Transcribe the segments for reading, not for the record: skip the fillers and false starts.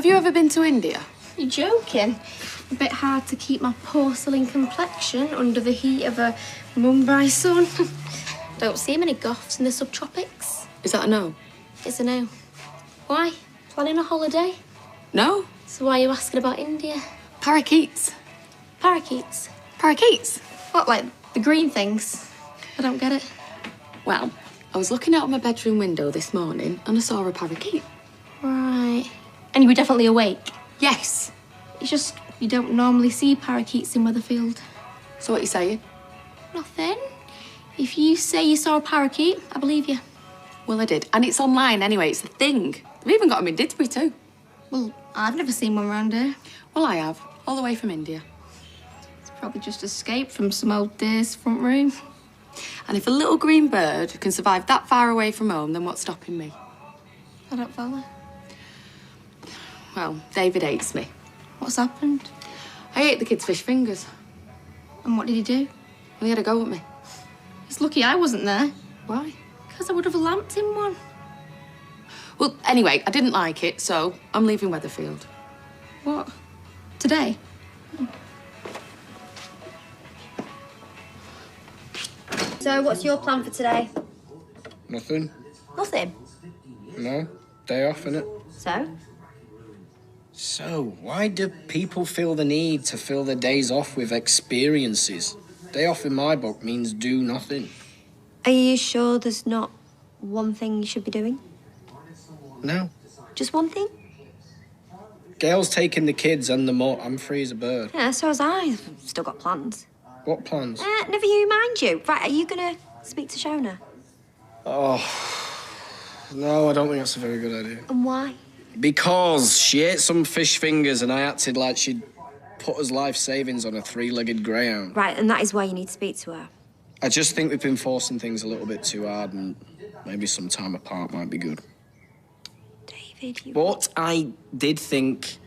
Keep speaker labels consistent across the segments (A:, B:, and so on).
A: Have you ever been to India?
B: You're joking? A bit hard to keep my porcelain complexion under the heat of a Mumbai sun. Don't see many goths in the subtropics.
A: Is that a no?
B: It's a no. Why? Planning a holiday?
A: No.
B: So why are you asking about India?
A: Parakeets.
B: Parakeets?
A: Parakeets?
B: What, like the green things? I don't get it.
A: Well, I was looking out of my bedroom window this morning and I saw a parakeet.
B: Right. And you were definitely awake?
A: Yes.
B: It's just you don't normally see parakeets in Weatherfield.
A: So what are you saying?
B: Nothing. If you say you saw a parakeet, I believe you.
A: Well, I did. And it's online anyway. It's a thing. They've even got them in Didsbury too.
B: Well, I've never seen one round here.
A: Well, I have. All the way from India.
B: It's probably just escaped from some old dear's front room.
A: And if a little green bird can survive that far away from home, then what's stopping me?
B: I don't follow.
A: Well, David hates me.
B: What's happened?
A: I ate the kid's fish fingers.
B: And what did he do?
A: Well, he had a go at me.
B: It's lucky I wasn't there.
A: Why?
B: Because I would have lamped him one.
A: Well, anyway, I didn't like it, so I'm leaving Weatherfield.
B: What? Today?
C: So, what's your plan for today?
D: Nothing.
C: Nothing.
D: No. Day off, innit?
C: So?
D: So, why do people feel the need to fill their days off with experiences? Day off in my book means do nothing.
C: Are you sure there's not one thing you should be doing?
D: No.
C: Just one thing?
D: Gail's taking the kids and the mutt. I'm free as a bird.
C: Yeah, so was I. I've still got plans.
D: What plans?
C: Never you mind you. Right, are you gonna speak to Shona?
D: Oh, no, I don't think that's a very good idea.
C: And why?
D: Because she ate some fish fingers and I acted like she'd put us life savings on a three-legged greyhound.
C: Right, and that is why you need to speak to her.
D: I just think we've been forcing things a little bit too hard and maybe some time apart might be good.
C: David, you...
D: But I did think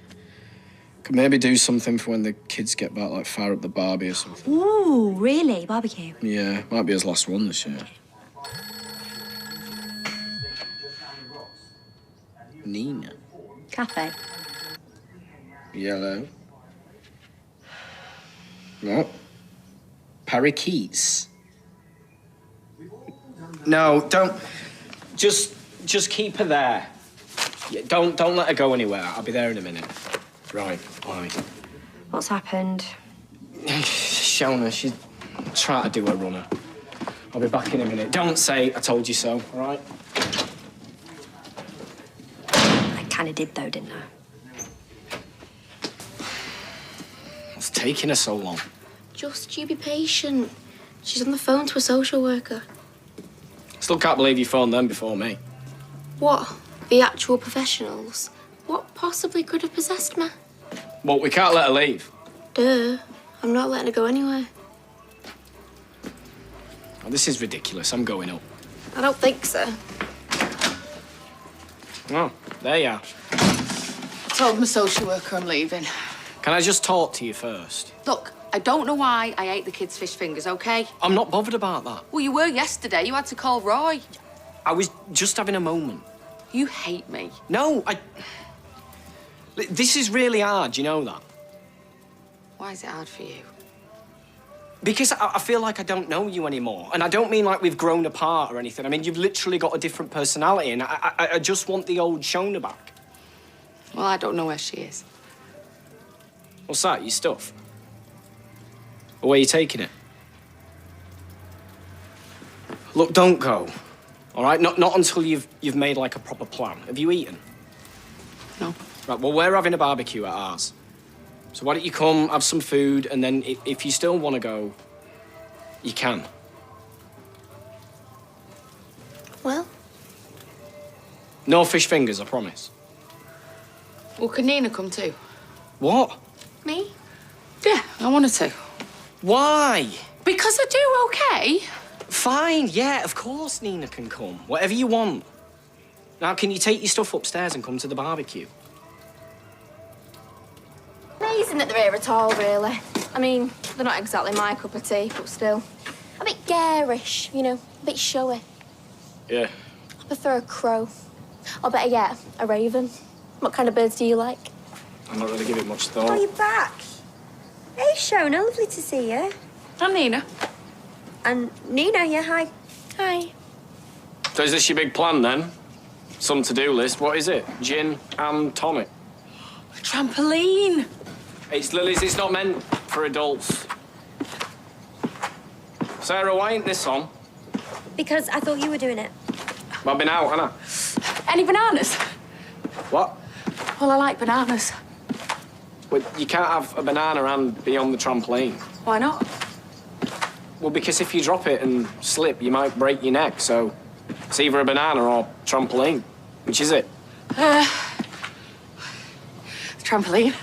D: could maybe do something for when the kids get back, like fire up the Barbie or something.
C: Ooh, really? Barbecue?
D: Yeah, might be his last one this year. Nina.
C: Cafe?
D: Yellow. No. Parakeets. No, don't. Just keep her there. Yeah, don't let her go anywhere. I'll be there in a minute. Right, bye.
C: What's happened?
D: Shona, she's trying to do her runner. I'll be back in a minute. Don't say I told you so, all right?
C: I kind of did, though, didn't I?
D: What's taking her so long?
B: Just you be patient. She's on the phone to a social worker.
D: Still can't believe you phoned them before me.
B: What? The actual professionals? What possibly could have possessed me?
D: Well, we can't let her leave.
B: Duh. I'm not letting her go anywhere.
D: Oh, this is ridiculous. I'm going up.
B: I don't think so.
D: Oh, there you are.
A: Told my social worker I'm leaving.
D: Can I just talk to you first?
A: Look, I don't know why I ate the kid's fish fingers, OK?
D: I'm not bothered about that.
A: Well, you were yesterday. You had to call Roy.
D: I was just having a moment.
A: You hate me.
D: No, This is really hard, you know that?
A: Why is it hard for you?
D: Because I feel like I don't know you anymore. And I don't mean like we've grown apart or anything. I mean, you've literally got a different personality and I just want the old Shona back.
A: Well, I don't know where she is.
D: What's that, your stuff? Or where are you taking it? Look, don't go. All right? Not until you've made, like, a proper plan. Have you eaten?
A: No.
D: Right, well, we're having a barbecue at ours. So why don't you come, have some food, and then if you still want to go, you can.
B: Well?
D: No fish fingers, I promise.
A: Well, can Nina come too?
D: What?
B: Me?
A: Yeah, I wanted to.
D: Why?
A: Because I do, OK?
D: Fine, yeah, of course Nina can come. Whatever you want. Now, can you take your stuff upstairs and come to the barbecue?
B: Amazing that they're here at all, really. I mean, they're not exactly my cup of tea, but still. A bit garish, you know, a bit showy.
D: Yeah.
B: I prefer a crow. Or better yet, a raven. What kind of birds do you like?
D: I'm not really giving it much thought.
C: Oh, you're back. Hey, Shona, lovely to see you.
A: I'm Nina.
C: And Nina, yeah, hi.
B: Hi.
D: So is this your big plan, then? Some to-do list. What is it? Gin and tonic.
A: Trampoline.
D: It's Lily's. It's not meant for adults. Sarah, why ain't this on?
C: Because I thought you were doing it.
D: I've been out, haven't I?
A: Any bananas?
D: What?
A: Well, I like bananas.
D: Well, you can't have a banana and be on the trampoline.
A: Why not?
D: Well, because if you drop it and slip, you might break your neck, so it's either a banana or trampoline. Which is it?
A: Trampoline.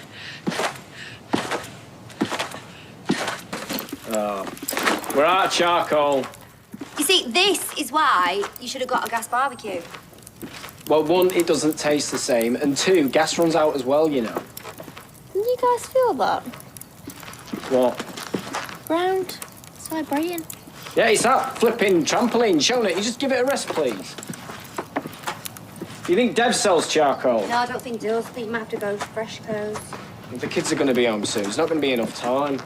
D: We're out of charcoal.
C: You see, this is why you should have got a gas barbecue.
D: Well, one, it doesn't taste the same, and two, gas runs out as well, you know.
B: Didn't you guys feel that?
D: What?
B: Ground. It's vibrating.
D: Yeah, it's that flipping trampoline. Shona, you just give it a rest, please. Do you think Dev sells charcoal?
C: No, I don't think does. I think you might have to go fresh clothes.
D: The kids are going to be home soon. There's not going to be enough time.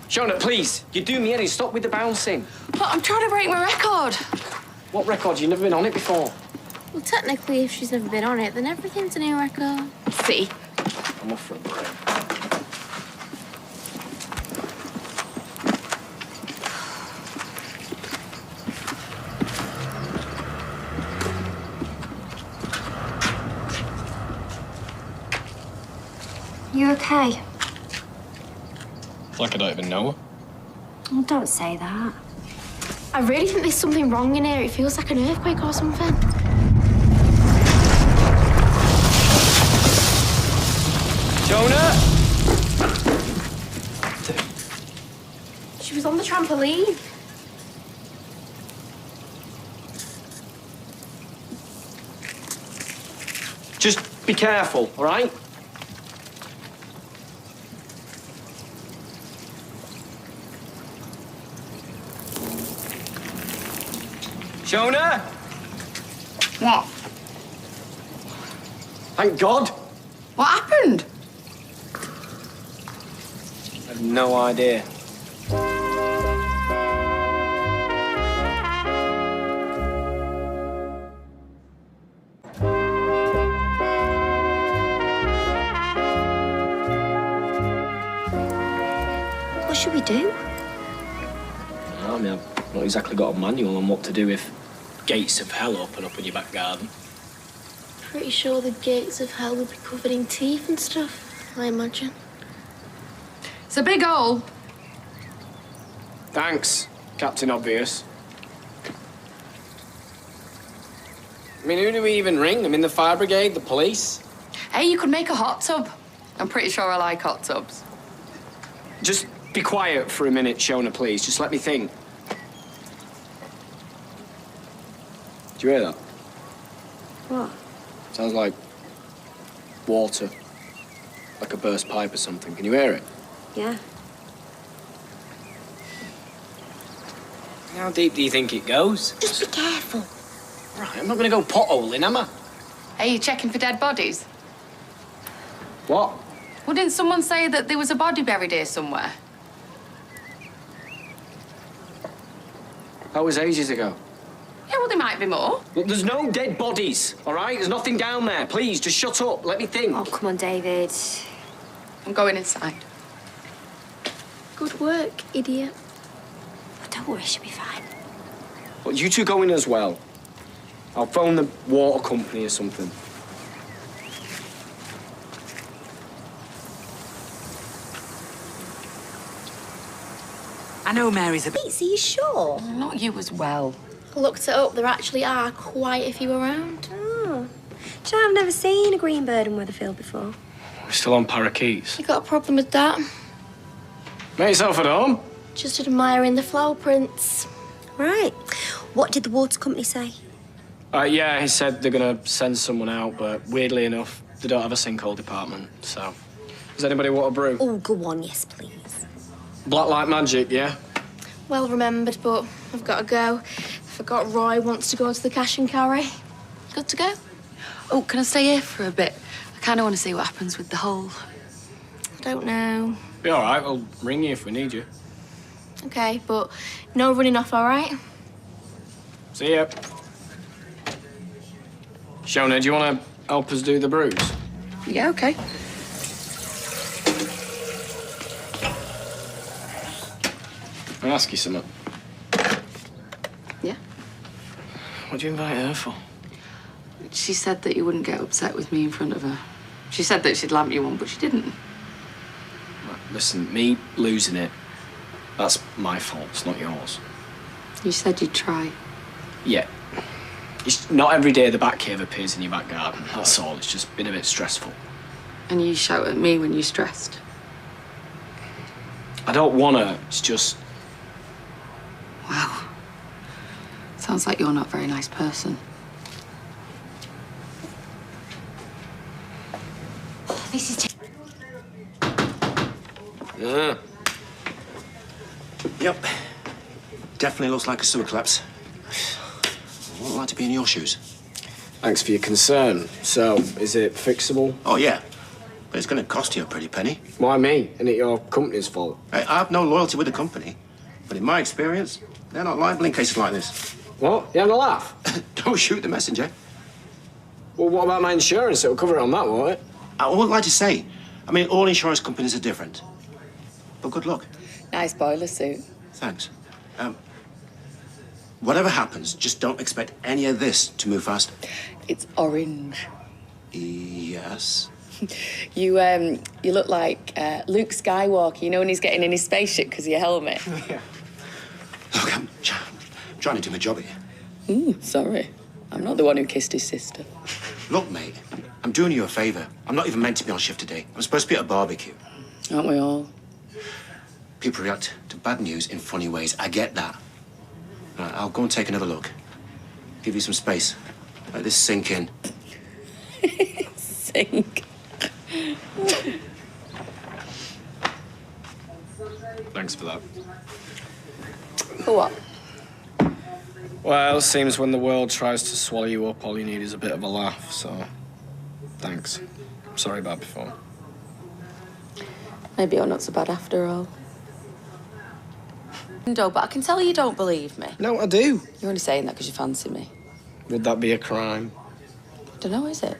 D: Shona, please, you do me any. Stop with the bouncing.
A: Look, I'm trying to break my record.
D: What record? You've never been on it before.
B: Well, technically, if she's never been on it, then everything's a new record.
A: See?
D: I'm off for a break.
C: You okay?
D: Like I don't even know her.
C: Oh, don't say that.
B: I really think there's something wrong in here. It feels like an earthquake or something.
D: Shona!
B: She was on the trampoline.
D: Just be careful, all right? Shona?
A: What?
D: Thank God.
A: What happened?
D: I have no idea.
C: What should we do?
D: I mean, I've not exactly got a manual on what to do if gates of hell open up in your back garden.
B: Pretty sure the gates of hell would be covered in teeth and stuff, I imagine.
A: It's a big hole.
D: Thanks, Captain Obvious. I mean, who do we even ring? I mean, the fire brigade, the police?
A: Hey, you could make a hot tub. I'm pretty sure I like hot tubs.
D: Just be quiet for a minute, Shona, please. Just let me think. Do you hear that?
C: What?
D: Sounds like water. Like a burst pipe or something. Can you hear it?
C: Yeah.
D: How deep do you think it goes?
C: Just be careful.
D: Right, I'm not going to go potholing, am I?
A: Hey, you checking for dead bodies?
D: What?
A: Well, didn't someone say that there was a body buried here somewhere?
D: That was ages ago.
A: Yeah, well, there might be more.
D: Look, there's no dead bodies, all right? There's nothing down there. Please, just shut up. Let me think.
C: Oh, come on, David.
A: I'm going inside.
B: Good work, idiot.
C: Oh, don't worry, she'll be fine.
D: Well, you two go in as well. I'll phone the water company or something.
E: I know Mary's a bit...
C: Pete, are you sure?
A: Not you as well.
B: I looked it up. There actually are quite a few around.
C: Oh. Do you know, I've never seen a green bird in Weatherfield before.
D: We're still on parakeets.
B: You got a problem with that?
D: Make yourself at home.
B: Just admiring the flower prints.
C: Right. What did the water company say?
D: Yeah, he said they're going to send someone out, but weirdly enough, they don't have a sinkhole department, so... Does anybody want a brew?
C: Oh, go on, yes, please.
D: Black light magic, yeah?
B: Well remembered, but I've got to go. Forgot Roy wants to go to the cash and carry. Good to go?
A: Oh, can I stay here for a bit? I kind of want to see what happens with the hole.
B: I don't know.
D: Be all right. We'll ring you if we need you.
B: Okay, but no running off, all right?
D: See ya. Shona, do you want to help us do the brews?
A: Yeah, okay.
D: I'll ask you something.
A: Yeah.
D: What do you invite her for?
A: She said that you wouldn't get upset with me in front of her. She said that she'd lamp you one, but she didn't.
D: Right, listen, me losing it, that's my fault. It's not yours.
A: You said you'd try.
D: Yeah. It's not every day the Batcave appears in your back garden. That's all. It's just been a bit stressful.
A: And you shout at me when you're stressed.
D: I don't want to. It's just...
A: Wow. Sounds like you're not a very nice person.
B: This is...
F: Yeah. Yep. Definitely looks like a sewer collapse. I wouldn't like to be in your shoes.
D: Thanks for your concern. So, is it fixable?
F: Oh, yeah. But it's going to cost you a pretty penny.
D: Why me? Isn't it your company's fault?
F: I have no loyalty with the company. But in my experience, they're not liable in cases like this.
D: What? You having a laugh?
F: Don't shoot the messenger.
D: Well, what about my insurance? It'll cover it on that, won't it?
F: I wouldn't like to say. I mean, all insurance companies are different. But good luck.
A: Nice boiler suit.
F: Thanks. Whatever happens, just don't expect any of this to move fast.
A: It's orange.
F: Yes.
A: You look like Luke Skywalker, you know, when he's getting in his spaceship because of your helmet.
D: Yeah.
F: Look, I'm trying to do my job here.
A: Ooh, sorry. I'm not the one who kissed his sister.
F: Look, mate, I'm doing you a favour. I'm not even meant to be on shift today. I'm supposed to be at a barbecue.
A: Aren't we all?
F: People react to bad news in funny ways. I get that. Right, I'll go and take another look. Give you some space. Let this sink in.
A: Sink.
D: Thanks for that.
A: For what?
D: Well, seems when the world tries to swallow you up, all you need is a bit of a laugh, so... Thanks. Sorry about before.
A: Maybe you're not so bad after all. No, but I can tell you don't believe me.
D: No, I do.
A: You're only saying that because you fancy me.
D: Would that be a crime?
A: I don't know, is it?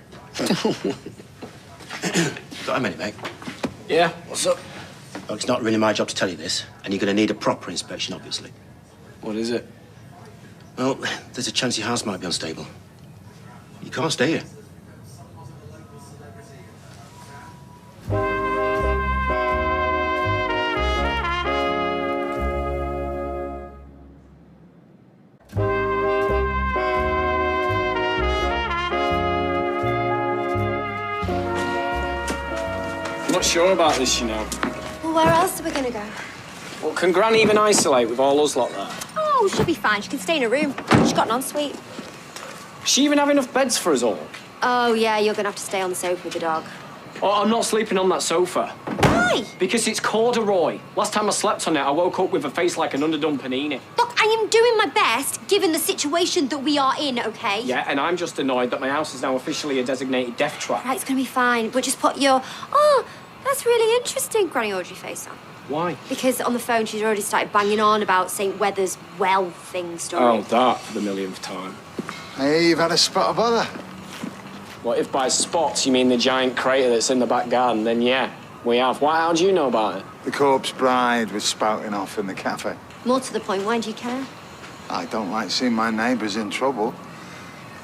F: Got a minute, mate?
D: Yeah, what's up?
F: Oh, it's not really my job to tell you this, and you're going to need a proper inspection, obviously.
D: What is it?
F: Well, there's a chance your house might be unstable. You can't stay here.
D: I'm not sure about this, you know.
B: Well, where else are we gonna go?
D: Well, can Gran even isolate with all us lot there?
B: Oh, she'll be fine. She can stay in her room. She's got an ensuite.
D: Does she even have enough beds for us all?
B: Oh, yeah, you're gonna have to stay on the sofa with the dog.
D: Oh, I'm not sleeping on that sofa.
B: Why?
D: Because it's corduroy. Last time I slept on it, I woke up with a face like an underdone panini.
B: Look, I am doing my best, given the situation that we are in, okay?
D: Yeah, and I'm just annoyed that my house is now officially a designated death trap.
B: Right, it's gonna be fine, but just put your, oh, that's really interesting, Granny Audrey face on.
D: Why?
B: Because on the phone, she's already started banging on about St. Weather's well thing story.
D: Oh, that for the millionth time.
G: Hey, you've had a spot of bother.
D: Well, if by spots you mean the giant crater that's in the back garden, then yeah, we have. Why? How do you know about it?
G: The corpse bride was spouting off in the cafe.
B: More to the point, why do you care?
G: I don't like seeing my neighbours in trouble.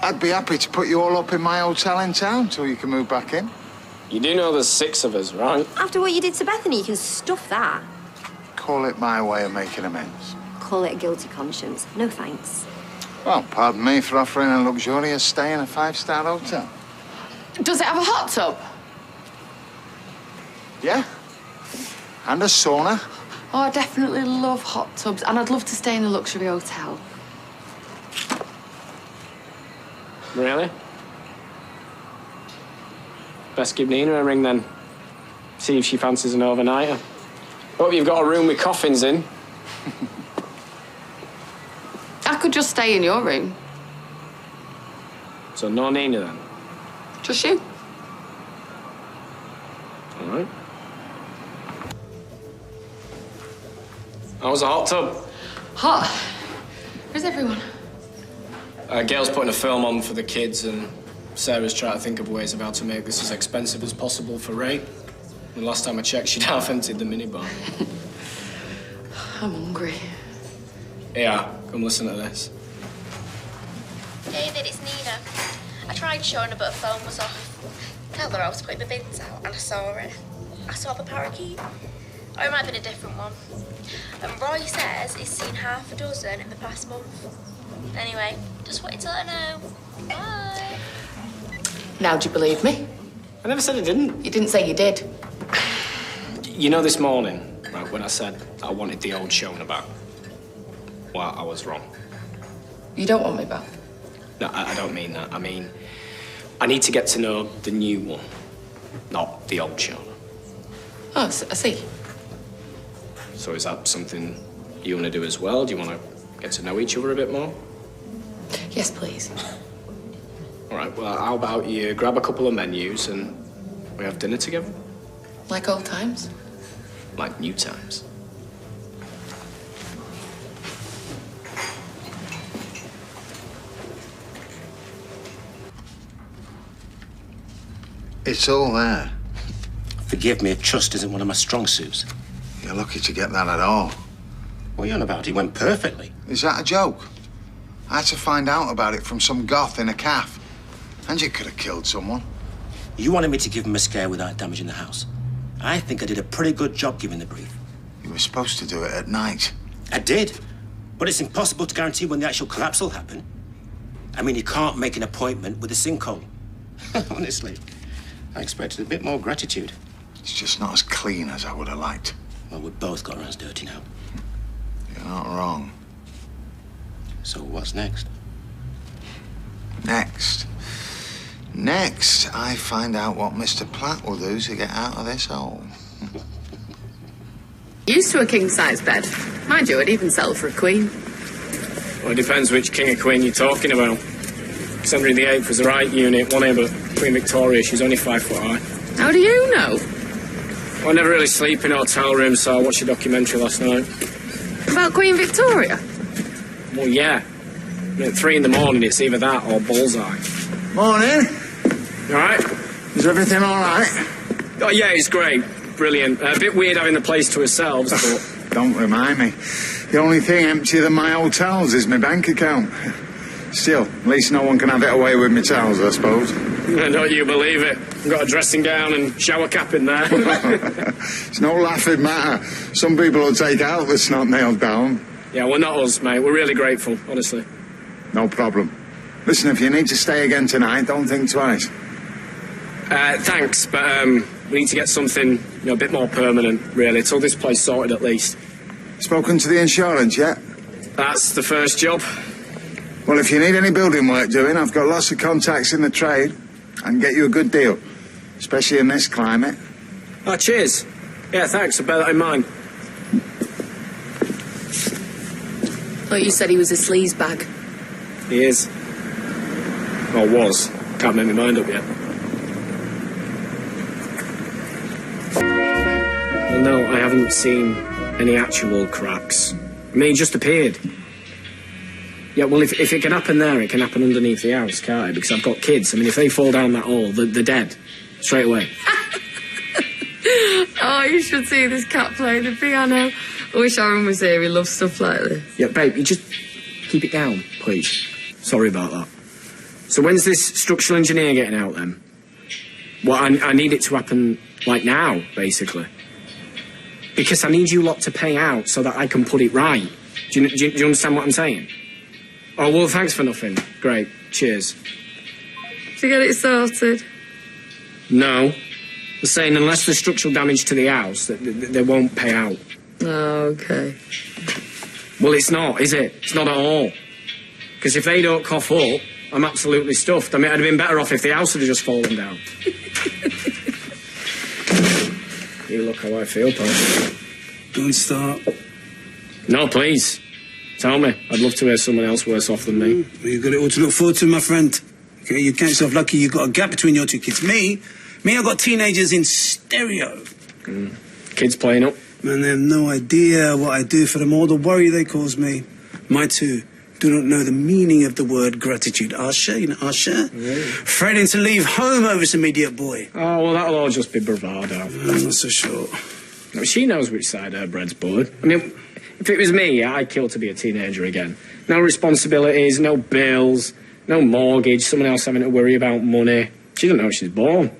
G: I'd be happy to put you all up in my hotel in town till you can move back in.
D: You do know there's 6 of us, right?
B: After what you did to Bethany, you can stuff that.
G: Call it my way of making amends.
B: Call it a guilty conscience. No thanks.
G: Well, pardon me for offering a luxurious stay in a 5-star hotel.
A: Does it have a hot tub?
G: Yeah? And a sauna.
A: Oh, I definitely love hot tubs, and I'd love to stay in a luxury hotel.
D: Really? Best give Nina a ring then. See if she fancies an overnighter. Hope you've got a room with coffins in.
A: I could just stay in your room.
D: So no Nina then?
A: Just you.
D: right. How was the hot tub?
A: Hot. Where's everyone?
D: Gail's putting a film on for the kids, and Sarah's trying to think of ways of how to make this as expensive as possible for Ray. The last time I checked, she'd half emptied the minibar.
A: I'm hungry.
D: Yeah, come listen to this.
B: David, it's Nina. I tried Shona, but her phone was off. Tell her I was putting the bins out and I saw it. I saw the parakeet. Or it might have been a different one. And Roy says he's seen half a dozen in the past month. Anyway, just wanted to let her know. Bye.
A: Now, do you believe me?
D: I never said I didn't.
A: You didn't say you did.
D: You know, this morning, right, when I said I wanted the old Shona back, well, I was wrong.
A: You don't want me back?
D: No, I don't mean that. I mean, I need to get to know the new one, not the old Shona.
A: Oh, I see.
D: So is that something you want to do as well? Do you want to get to know each other a bit more?
A: Yes, please.
D: All right, well, how about you grab a couple of menus and we have dinner together?
A: Like old times?
D: Like new times.
G: It's all there.
F: Forgive me, trust isn't one of my strong suits.
G: You're lucky to get that at all.
F: What are you on about? It went perfectly.
G: Is that a joke? I had to find out about it from some goth in a cafe. And you could have killed someone.
F: You wanted me to give him a scare without damaging the house. I think I did a pretty good job giving the brief.
G: You were supposed to do it at night.
F: I did, but it's impossible to guarantee when the actual collapse will happen. I mean, you can't make an appointment with a sinkhole. Honestly, I expected a bit more gratitude.
G: It's just not as clean as I would have liked.
F: Well, we've both got our hands dirty now.
G: You're not wrong.
F: So what's next?
G: Next, I find out what Mr. Platt will do to get out of this hole.
A: Used to a king-size bed. Mind you, I'd even sell for a queen.
D: Well, it depends which king or queen you're talking about. Henry VIII was the right unit, wasn't he? But Queen Victoria, she's only 5 foot high.
A: How do you know?
D: Well, I never really sleep in hotel rooms, so I watched a documentary last night.
A: About Queen Victoria?
D: Well, yeah. At 3 in the morning, it's either that or bullseye.
G: Morning.
D: You all right?
G: Is everything all right?
D: Oh, yeah, it's great. Brilliant. A bit weird having the place to ourselves, but...
G: Don't remind me. The only thing emptier than my hotels is my bank account. Still, at least no one can have it away with my towels, I suppose.
D: Don't you believe it? I've got a dressing gown and shower cap in there.
G: It's no laughing matter. Some people will take out the snot nailed down.
D: Yeah, well, not us, mate. We're really grateful, honestly.
G: No problem. Listen, if you need to stay again tonight, don't think twice.
D: Thanks, but we need to get something, a bit more permanent, really, till this place sorted at least.
G: Spoken to the insurance yet?
D: That's the first job.
G: Well, if you need any building work doing, I've got lots of contacts in the trade. I can get you a good deal, especially in this climate.
D: Oh, cheers. Yeah, thanks. I'll bear that in mind.
A: Thought you said he was a sleaze bag.
D: He is. Or was. Can't make my mind up yet. Well, no, I haven't seen any actual cracks. I mean, he just appeared. Yeah, well, if it can happen there, it can happen underneath the house, can't it? Because I've got kids. I mean, if they fall down that hole, they're dead. Straight away.
A: Oh, you should see this cat play the piano. I wish Aaron was here. He loves stuff like this.
D: Yeah, babe, you just keep it down, please. Sorry about that. So when's this structural engineer getting out, then? Well, I need it to happen, like, now, basically. Because I need you lot to pay out so that I can put it right. Do you understand what I'm saying? Oh, well, thanks for nothing. Great. Cheers.
A: To get it sorted?
D: No. They're saying unless there's structural damage to the house, they won't pay out.
A: Oh, OK.
D: Well, it's not, is it? It's not at all. Because if they don't cough up, I'm absolutely stuffed. I mean, I'd have been better off if the house had just fallen down. You look how I feel, pal.
H: Don't start.
D: No, please. Tell me. I'd love to hear someone else worse off than me.
H: Well, you've got it all to look forward to, my friend. Okay, you count yourself lucky you got a gap between your two kids. Me, Me, I've got teenagers in stereo.
D: Kids playing up.
H: Man, they have no idea what I do for them or the worry they cause me. My two do not know the meaning of the word gratitude. Asha, you know Asha? Fretting to leave home over some idiot boy.
D: Oh, well, that'll all just be bravado.
H: I'm not so sure.
D: No, she knows which side her bread's buttered. I mean, if it was me, I'd kill to be a teenager again. No responsibilities, no bills, no mortgage, someone else having to worry about money. She doesn't know she's born.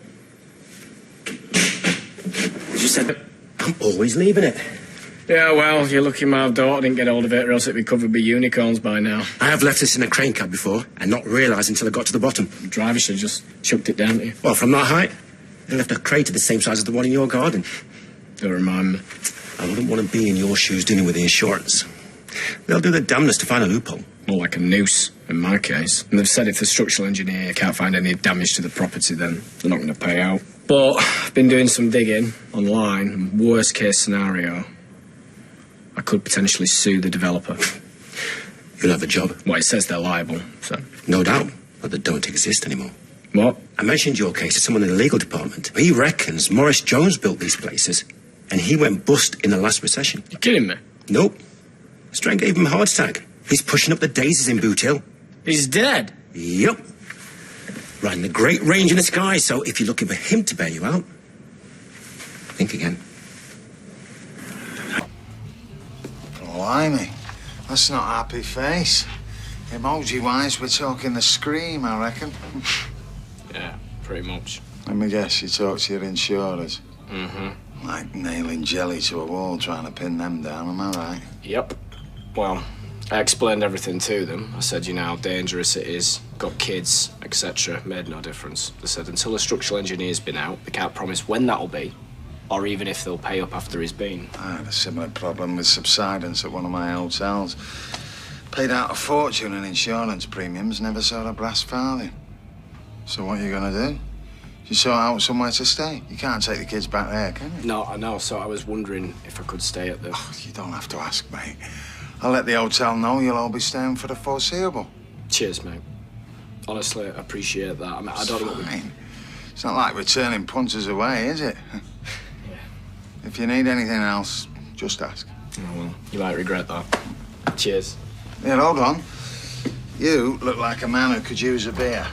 F: She said, I'm always leaving it.
D: Yeah, well, you're lucky my daughter didn't get hold of it, or else it'd be covered by unicorns by now.
F: I have left this in a crane cab before and not realised until I got to the bottom.
D: The driver should have just chucked it down to you.
F: Well, from that height, they left a crater the same size as the one in your garden.
D: Don't remind me.
F: I wouldn't want to be in your shoes dealing with the insurance. They'll do their damnedest to find a loophole.
D: More like a noose, in my case. And they've said if the structural engineer can't find any damage to the property, then they're not going to pay out. But I've been doing some digging online, and worst case scenario, I could potentially sue the developer.
F: You'll have a job.
D: Well, it says they're liable, so...
F: No doubt, but they don't exist anymore.
D: What?
F: I mentioned your case to someone in the legal department. He reckons Morris Jones built these places, and he went bust in the last recession.
D: You kidding me?
F: Nope. Strang gave him a heart attack. He's pushing up the daisies in Boot Hill.
D: He's dead?
F: Yup. Riding the great range in the sky, so if you're looking for him to bail you out, think again.
G: Blimey, that's not a happy face. Emoji-wise, we're talking the Scream, I reckon.
D: Yeah, pretty much.
G: Let me guess, you talk to your insurers.
D: Mm-hmm.
G: Like nailing jelly to a wall trying to pin them down, am I right?
D: Yep. Well, I explained everything to them. I said, you know, how dangerous it is, got kids, etc. Made no difference. They said until a structural engineer's been out, they can't promise when that'll be, or even if they'll pay up after he's been.
G: I had a similar problem with subsidence at one of my hotels. Paid out a fortune in insurance premiums, never saw a brass farthing. So what are you gonna do? You sort out somewhere to stay. You can't take the kids back there, can you?
D: No, I know, so I was wondering if I could stay at the...
G: Oh, you don't have to ask, mate. I'll let the hotel know you'll all be staying for the foreseeable.
D: Cheers, mate. Honestly, I appreciate that. I mean, I don't know what...
G: Fine. It's not like we're turning punters away, is it?
D: Yeah.
G: If you need anything else, just ask.
D: Oh, well, you might regret that. Cheers.
G: Yeah, hold on. You look like a man who could use a beer.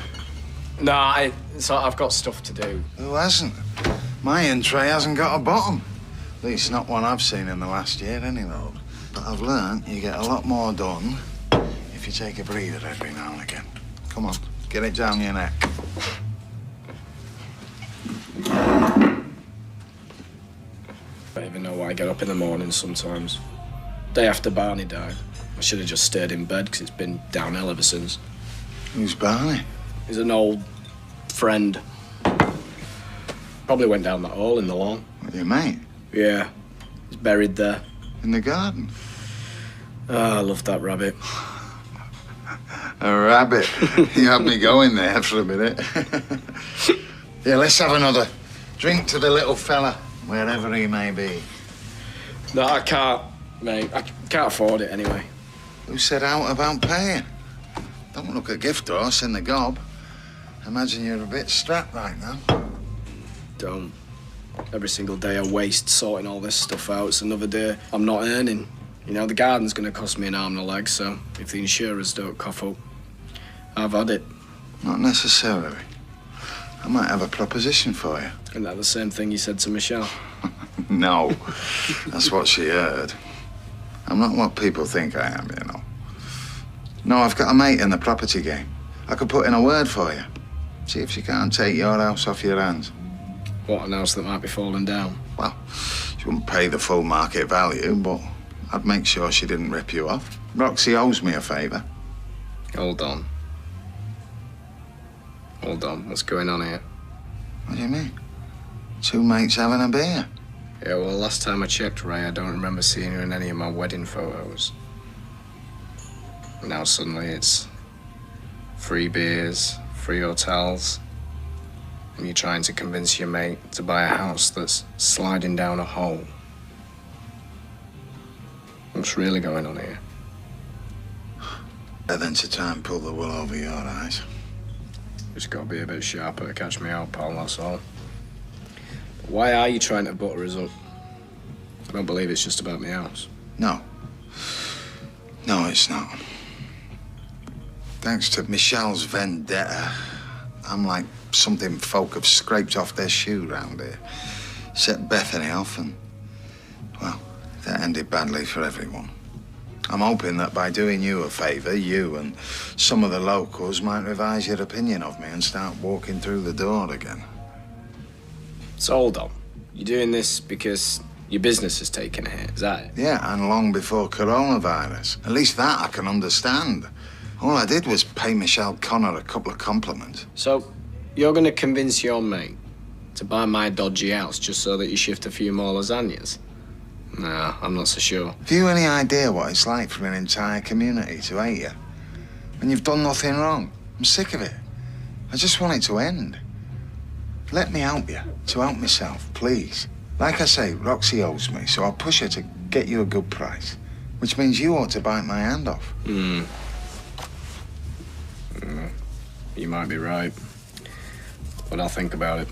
D: No, I've got stuff to do.
G: Who hasn't? My in tray hasn't got a bottom. At least not one I've seen in the last year, anyway. But I've learned you get a lot more done if you take a breather every now and again. Come on, get it down your neck.
D: I don't even know why I get up in the morning sometimes. Day after Barney died, I should have just stayed in bed because it's been downhill ever since.
G: Who's Barney?
D: He's an old friend. Probably went down that hole in the lawn.
G: What, your mate?
D: Yeah, he's buried there.
G: In the garden?
D: Oh, I love that rabbit.
G: A rabbit. You had me going there for a minute. Yeah, let's have another. Drink to the little fella, wherever he may be.
D: No, I can't, mate. I can't afford it anyway.
G: Who said out about paying? Don't look a gift horse in the gob. Imagine you're a bit strapped right now.
D: Don't. Every single day I waste sorting all this stuff out. It's another day I'm not earning. You know, the garden's going to cost me an arm and a leg, so if the insurers don't cough up, I've had it.
G: Not necessarily. I might have a proposition for you.
D: Isn't that the same thing you said to Michelle?
G: No, that's what she heard. I'm not what people think I am, you know. No, I've got a mate in the property game. I could put in a word for you. See if she can't take your house off your hands.
D: What, an house that might be falling down?
G: Well, she wouldn't pay the full market value, but I'd make sure she didn't rip you off. Roxy owes me a favour.
D: Hold on. Hold on, what's going on here?
G: What do you mean? Two mates having a beer.
D: Yeah, well, last time I checked, Ray, I don't remember seeing her in any of my wedding photos. Now suddenly it's free beers, free hotels, and you're trying to convince your mate to buy a house that's sliding down a hole. What's really going on here?
G: Better than to try and pull the wool over your eyes.
D: Just gotta be a bit sharper to catch me out, pal, that's all. Why are you trying to butter us up? I don't believe it's just about my house.
G: No. No, it's not. Thanks to Michelle's vendetta, I'm like something folk have scraped off their shoe round here. Set Bethany off and, well, that ended badly for everyone. I'm hoping that by doing you a favour, you and some of the locals might revise your opinion of me and start walking through the door again.
D: So hold on. You're doing this because your business has taken a hit, is that it?
G: Yeah, and long before coronavirus. At least that I can understand. All I did was pay Michelle Connor a couple of compliments.
D: So you're going to convince your mate to buy my dodgy house just so that you shift a few more lasagnas? No, I'm not so sure.
G: Have you any idea what it's like for an entire community to hate you? When you've done nothing wrong? I'm sick of it. I just want it to end. Let me help you, to help myself, please. Like I say, Roxy owes me, so I'll push her to get you a good price. Which means you ought to bite my hand off.
D: You might be right. But I'll think about it.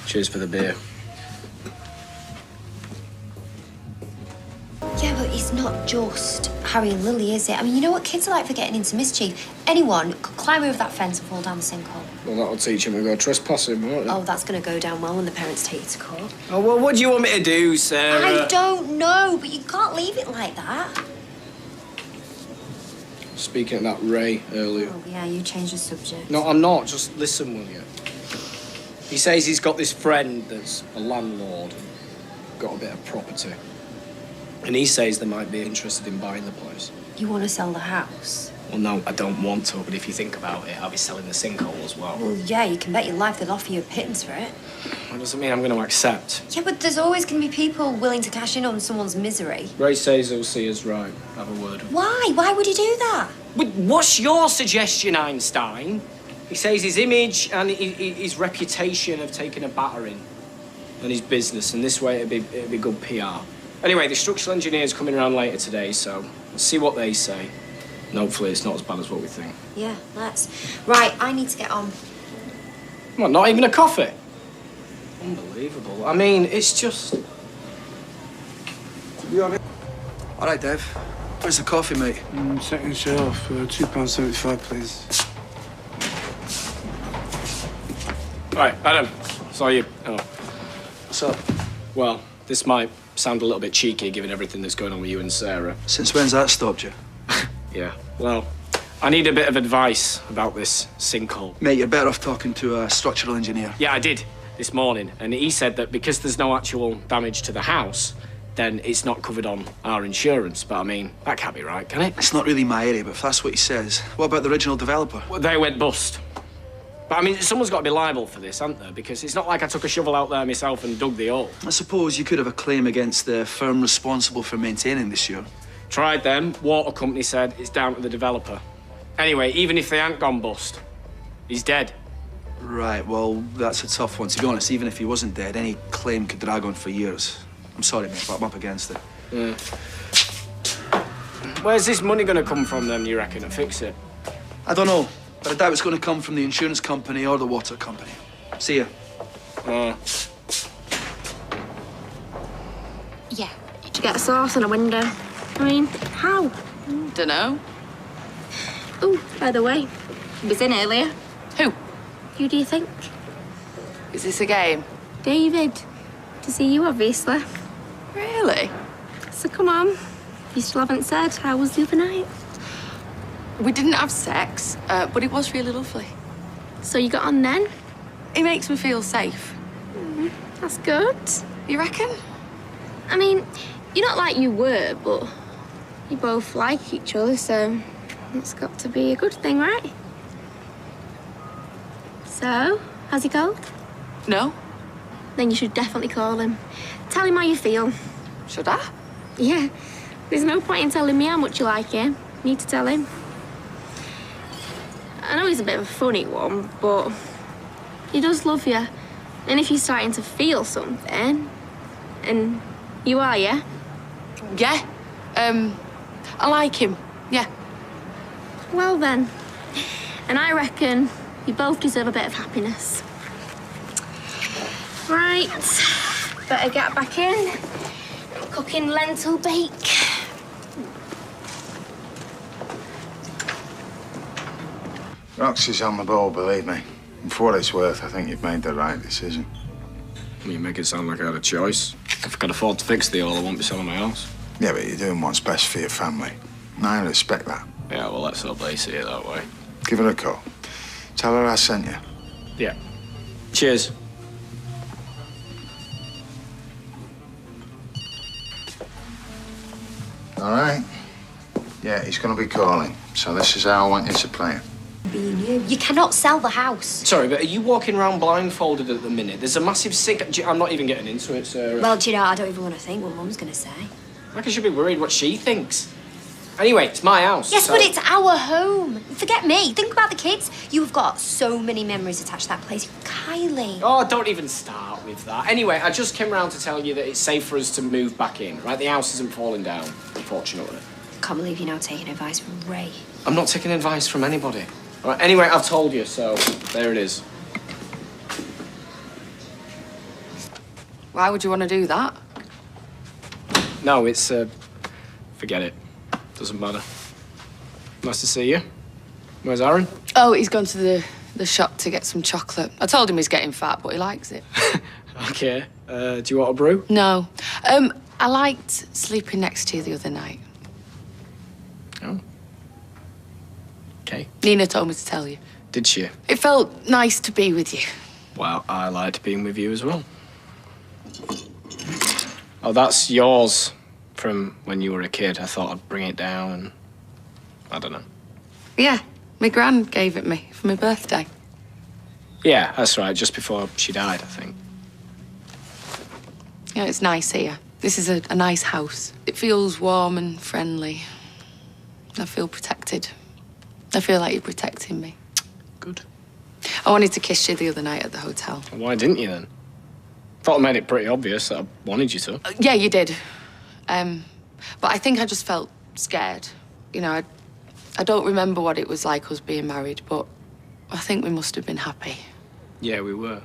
D: Cheers for the beer.
C: Yeah, but it's not just Harry and Lily, is it? I mean, you know what kids are like for getting into mischief? Anyone could climb over that fence and fall down the sinkhole.
D: Well, that'll teach him to go trespassing, won't it?
C: Oh, that's going to go down well when the parents take you to court.
D: Oh, well, what do you want me to do, Sarah?
C: I don't know, but you can't leave it like that.
D: Speaking of that Ray earlier.
C: Oh, yeah, you changed the subject.
D: No, I'm not. Just listen, will you? He says he's got this friend that's a landlord and got a bit of property. And he says they might be interested in buying the place.
C: You want to sell the house?
D: Well, no, I don't want to, but if you think about it, I'll be selling the sinkhole as well.
C: Well, yeah, you can bet your life they'll offer you a pittance for it.
D: That doesn't mean I'm going to accept.
C: Yeah, but there's always going to be people willing to cash in on someone's misery.
D: Ray says he'll see us right. Have a word.
C: Why? Why would he do that?
D: But what's your suggestion, Einstein? He says his image and his reputation have taken a battering on his business, and this way it'd be good PR. Anyway, the structural engineer's coming around later today, so let's see what they say. And hopefully it's not as bad as what we think.
C: Yeah, let's. Right, I need to get on.
D: What, not even a coffee? Unbelievable. I mean, it's just...
I: All right, Dev. Where's the coffee, mate?
H: Second shelf, £2.75, please.
D: Right, Adam, saw you. Oh.
I: What's up?
D: Well, this might sound a little bit cheeky given everything that's going on with you and Sarah.
I: Since when's that stopped you?
D: Yeah, well, I need a bit of advice about this sinkhole.
I: Mate, you're better off talking to a structural engineer.
D: Yeah, I did this morning, and he said that because there's no actual damage to the house, then it's not covered on our insurance. But I mean, that can't be right, can it?
I: It's not really my area, but if that's what he says, what about the original developer?
D: Well, they went bust. But I mean, someone's got to be liable for this, hasn't there? Because it's not like I took a shovel out there myself and dug the hole.
I: I suppose you could have a claim against the firm responsible for maintaining this year.
D: Tried them. Water company said it's down to the developer. Anyway, even if they hadn't gone bust, he's dead.
I: Right, well, that's a tough one. To be honest, even if he wasn't dead, any claim could drag on for years. I'm sorry, mate, but I'm up against it.
D: Yeah. Where's this money going to come from, then, you reckon, to fix it?
I: I don't know, but I doubt it's going to come from the insurance company or the water company. See ya.
B: Yeah. Did you get a sauce on a window? I mean, how?
A: Dunno.
B: Oh, by the way, he was in earlier.
A: Who?
B: Who do you think?
A: Is this a game?
B: David. To see you, obviously.
A: Really?
B: So come on. You still haven't said how was the other night?
A: We didn't have sex, but it was really lovely.
B: So you got on then?
A: It makes me feel safe.
B: That's good.
A: You reckon?
B: I mean, you're not like you were, but you both like each other, so it's got to be a good thing, right? So, how's he go?
A: No.
B: Then you should definitely call him. Tell him how you feel.
A: Should I?
B: Yeah. There's no point in telling me how much you like him. You need to tell him. I know he's a bit of a funny one, but he does love you. And if you're starting to feel something, and you are, yeah?
A: Yeah. I like him. Yeah.
B: Well then. And I reckon you both deserve a bit of happiness. Right, better get back in. Cooking lentil bake.
G: Roxy's on the ball, believe me. And for what it's worth, I think you've made the right decision.
D: You make it sound like I had a choice. If I could afford to fix the all, I won't be selling my house.
G: Yeah, but you're doing what's best for your family. And I respect that.
D: Yeah, well, let's hope they see it that way.
G: Give her a call. Tell her I sent you.
D: Yeah. Cheers.
G: All right? Yeah, he's going to be calling. So this is how I want you to play it.
C: Being you. You cannot sell the house.
D: Sorry, but are you walking around blindfolded at the minute? There's a massive sink. I'm not even getting into it, Sarah.
C: Well, do you know, I don't even want to think what Mum's going to say.
D: Like I should be worried what she thinks. Anyway, it's my house.
C: Yes,
D: so...
C: but it's our home. Forget me. Think about the kids. You have got so many memories attached to that place. Kylie.
D: Oh, don't even start with that. Anyway, I just came round to tell you that it's safe for us to move back in, right? The house isn't falling down, unfortunately.
C: I can't believe you're now taking advice from Ray.
D: I'm not taking advice from anybody. All right, anyway, I've told you, so there it is.
A: Why would you want to do that?
D: No, it's, forget it. Doesn't matter. Nice to see you. Where's Aaron?
A: Oh, he's gone to the shop to get some chocolate. I told him he's getting fat, but he likes it.
D: Okay. Do you want a brew?
A: No. I liked sleeping next to you the other night.
D: Oh. Okay.
A: Nina told me to tell you.
D: Did she?
A: It felt nice to be with you.
D: Well, I liked being with you as well. Oh, that's yours from when you were a kid. I thought I'd bring it down and... I don't know.
A: Yeah, my gran gave it me for my birthday.
D: Yeah, that's right. Just before she died, I think.
A: Yeah, it's nice here. This is a nice house. It feels warm and friendly. I feel protected. I feel like you're protecting me.
D: Good.
A: I wanted to kiss you the other night at the hotel.
D: Why didn't you then? Thought I made it pretty obvious that I wanted you to.
A: Yeah, you did. But I think I just felt scared. You know, I don't remember what it was like us being married, but I think we must have been happy.
D: Yeah, we were.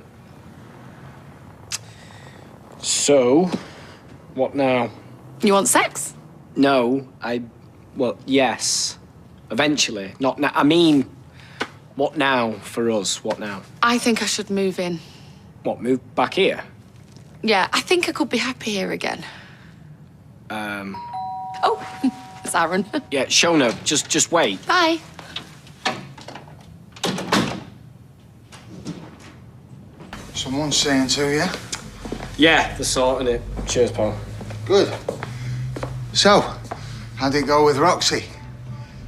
D: So, what now?
A: You want sex?
D: No, well, yes. Eventually. Not now. I mean, what now for us? What now?
A: I think I should move in.
D: What, move back here?
A: Yeah, I think I could be happy here again. Oh, it's Aaron.
D: Yeah, Shona, just wait.
A: Bye.
G: Someone's saying to you?
D: Yeah, they're sorting it. Cheers, pal.
G: Good. So, how'd it go with Roxy?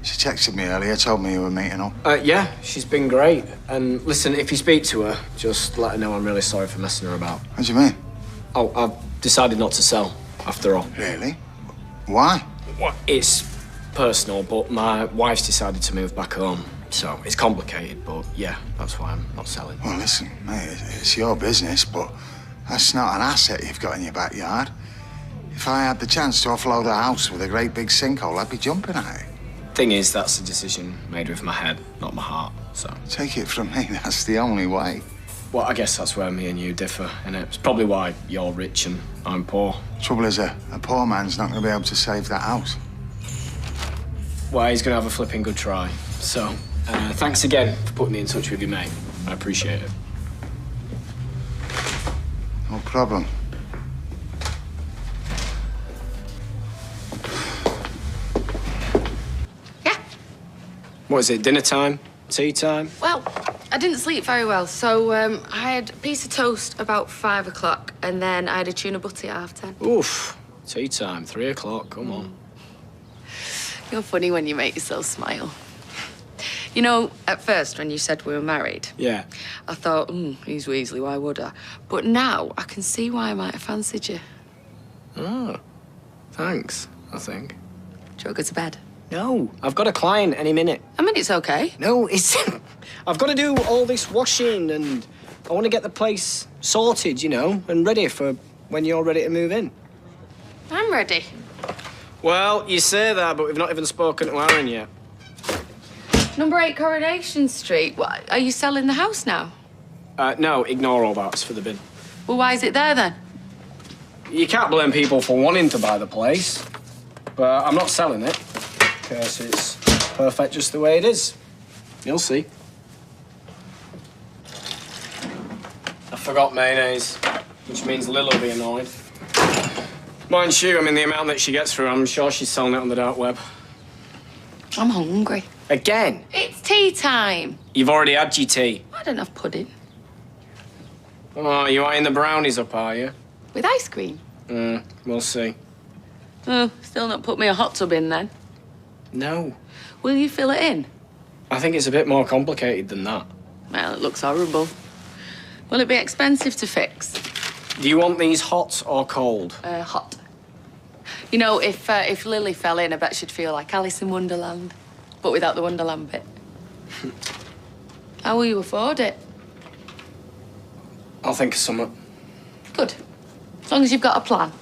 G: She texted me earlier, told me you were meeting up.
D: Yeah, she's been great. And listen, if you speak to her, just let her know I'm really sorry for messing her about.
G: What do you mean?
D: Oh, I've decided not to sell, after all.
G: Really? Why?
D: Well, it's personal, but my wife's decided to move back home. So it's complicated, but yeah, that's why I'm not selling.
G: Well, listen, mate, it's your business, but that's not an asset you've got in your backyard. If I had the chance to offload a house with a great big sinkhole, I'd be jumping at it.
D: Thing is, that's a decision made with my head, not my heart, so...
G: Take it from me, that's the only way.
D: Well, I guess that's where me and you differ, innit? It's probably why you're rich and I'm poor.
G: Trouble is, a poor man's not going to be able to save that house.
D: Well, he's going to have a flipping good try. So, thanks again for putting me in touch with your mate. I appreciate it.
G: No problem.
A: Yeah.
D: What is it, dinner time? Tea time?
A: Well, I didn't sleep very well, so I had a piece of toast about 5 o'clock, and then I had a tuna butty at 10:30.
D: Oof. Tea time, 3 o'clock, come on.
A: You're funny when you make yourself smile. You know, at first, when you said we were married,
D: Yeah.
A: I thought, he's Weasley, why would I? But now, I can see why I might have fancied you.
D: Oh, thanks, I think.
A: Do you want to go to bed?
D: No, I've got a client any minute.
A: I mean, it's okay.
D: No, it's... I've got to do all this washing and I want to get the place sorted, you know, and ready for when you're ready to move in.
A: I'm ready.
D: Well, you say that, but we've not even spoken to Aaron yet.
A: Number 8 Coronation Street. What, are you selling the house now?
D: No, ignore all that. It's for the bin.
A: Well, why is it there then?
D: You can't blame people for wanting to buy the place. But I'm not selling it, because it's perfect just the way it is. You'll see. I forgot mayonnaise, which means Lil will be annoyed. Mind you, I mean, the amount that she gets through, I'm sure she's selling it on the dark web.
A: I'm hungry.
D: Again?
A: It's tea time.
D: You've already had your tea.
A: I don't have pudding.
D: Oh, you eyeing the brownies up, are you?
A: With ice cream?
D: We'll see.
A: Oh, still not put me a hot tub in then.
D: No.
A: Will you fill it in?
D: I think it's a bit more complicated than that.
A: Well, it looks horrible. Will it be expensive to fix?
D: Do you want these hot or cold?
A: Hot. You know, if Lily fell in, I bet she'd feel like Alice in Wonderland, but without the Wonderland bit. How will you afford it?
D: I'll think of something.
A: Good. As long as you've got a plan.